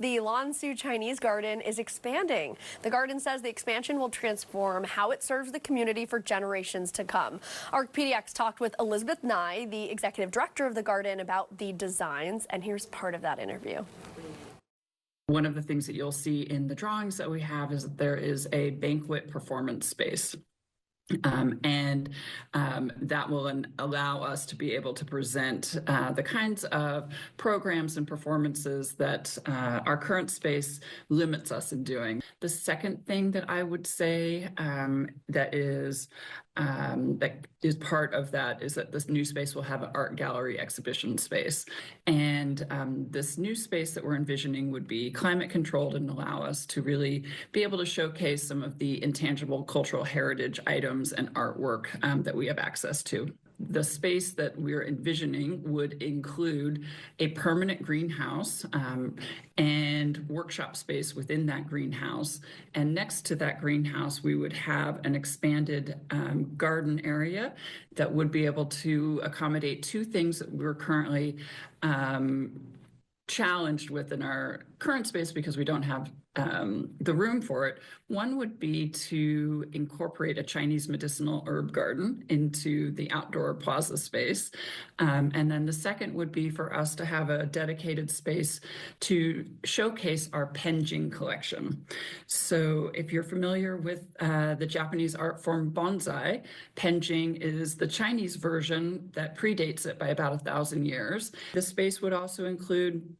the Lan Su Chinese Garden is expanding. The garden says the expansion will transform how it serves the community for generations to come. Our PDX talked with Elizabeth Nye, the executive director of the garden, about the designs, and here's part of that interview. One of the things that you'll see in the drawings that we have is that there is a banquet performance space. That will allow us to be able to present the kinds of programs and performances that our current space limits us in doing. The second thing that I would say that is part of that is that this new space will have an art gallery exhibition space. And this new space that we're envisioning would be climate controlled and allow us to really be able to showcase some of the intangible cultural heritage items and artwork that we have access to. The space that we're envisioning would include a permanent greenhouse and workshop space within that greenhouse. And next to that greenhouse, we would have an expanded garden area that would be able to accommodate two things that we're currently challenged with in our current space because we don't have the room for it. One would be to incorporate a Chinese medicinal herb garden into the outdoor plaza space. And then the second would be for us to have a dedicated space to showcase our penjing collection. So if you're familiar with the Japanese art form bonsai, penjing is the Chinese version that predates it by about 1,000 years. The space would also include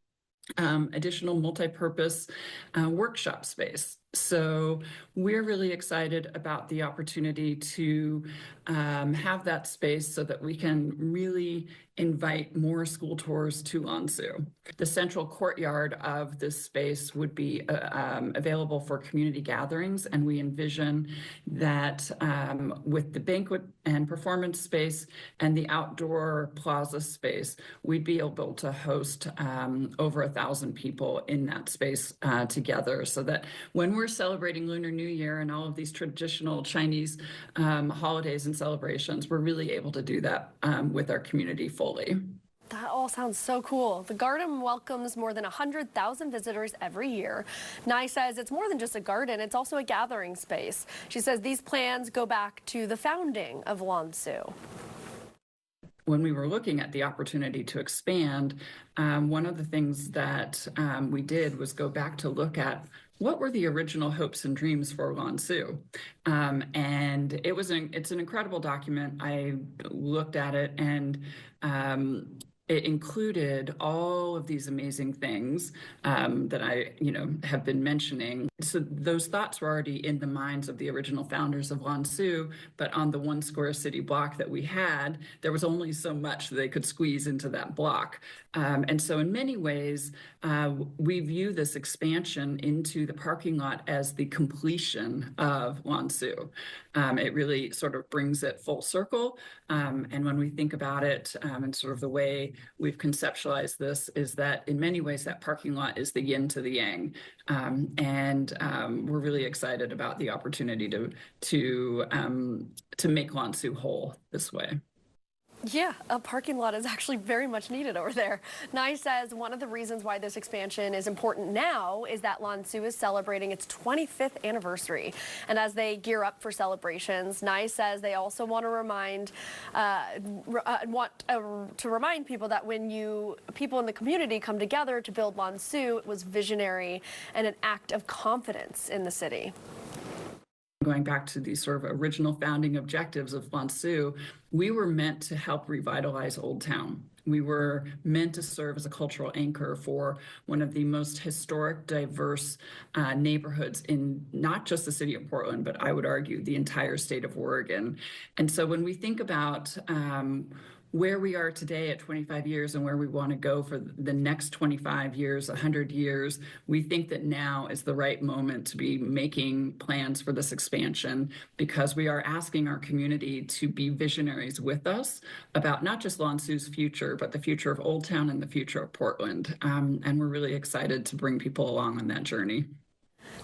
additional multi-purpose workshop space. So we're really excited about the opportunity to have that space so that we can really invite more school tours to Lan Su. The central courtyard of this space would be available for community gatherings, and we envision that with the banquet and performance space and the outdoor plaza space, we'd be able to host over 1,000 people in that space together, so that when we're celebrating Lunar New Year and all of these traditional Chinese holidays and celebrations, we're really able to do that with our community fully. That all sounds so cool. The garden welcomes more than 100,000 visitors every year. Nye says it's more than just a garden, it's also a gathering space. She says these plans go back to the founding of Lan Su. When we were looking at the opportunity to expand, one of the things that we did was go back to look at what were the original hopes and dreams for Lan Su. And it's an incredible document. I looked at it, and it included all of these amazing things that I, have been mentioning. So those thoughts were already in the minds of the original founders of Lan Su, but on the 1 square city block that we had, there was only so much that they could squeeze into that block. And so in many ways, we view this expansion into the parking lot as the completion of Lan Su. It really sort of brings it full circle. And when we think about it and sort of the way we've conceptualized this is that in many ways that parking lot is the yin to the yang. And we're really excited about the opportunity to make Lan Su whole this way. Yeah, a parking lot is actually very much needed over there. Nye says one of the reasons why this expansion is important now is that Lan Su is celebrating its 25th anniversary. And as they gear up for celebrations, Nye says they also want to remind people that when people in the community come together to build Lan Su, it was visionary and an act of confidence in the city. Going back to the sort of original founding objectives of Lan Su, we were meant to help revitalize Old Town. We were meant to serve as a cultural anchor for one of the most historic, diverse neighborhoods in not just the city of Portland, but I would argue the entire state of Oregon. And so when we think about where we are today at 25 years and where we want to go for the next 25 years, 100 years, we think that now is the right moment to be making plans for this expansion, because we are asking our community to be visionaries with us about not just Lan Su's future, but the future of Old Town and the future of Portland. And we're really excited to bring people along on that journey.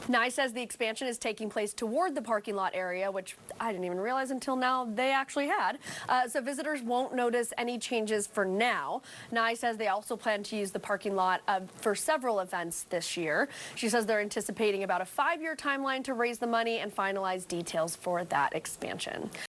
Nye says the expansion is taking place toward the parking lot area, which I didn't even realize until now they actually had. So visitors won't notice any changes for now. Nye says they also plan to use the parking lot for several events this year. She says they're anticipating about a 5-year timeline to raise the money and finalize details for that expansion.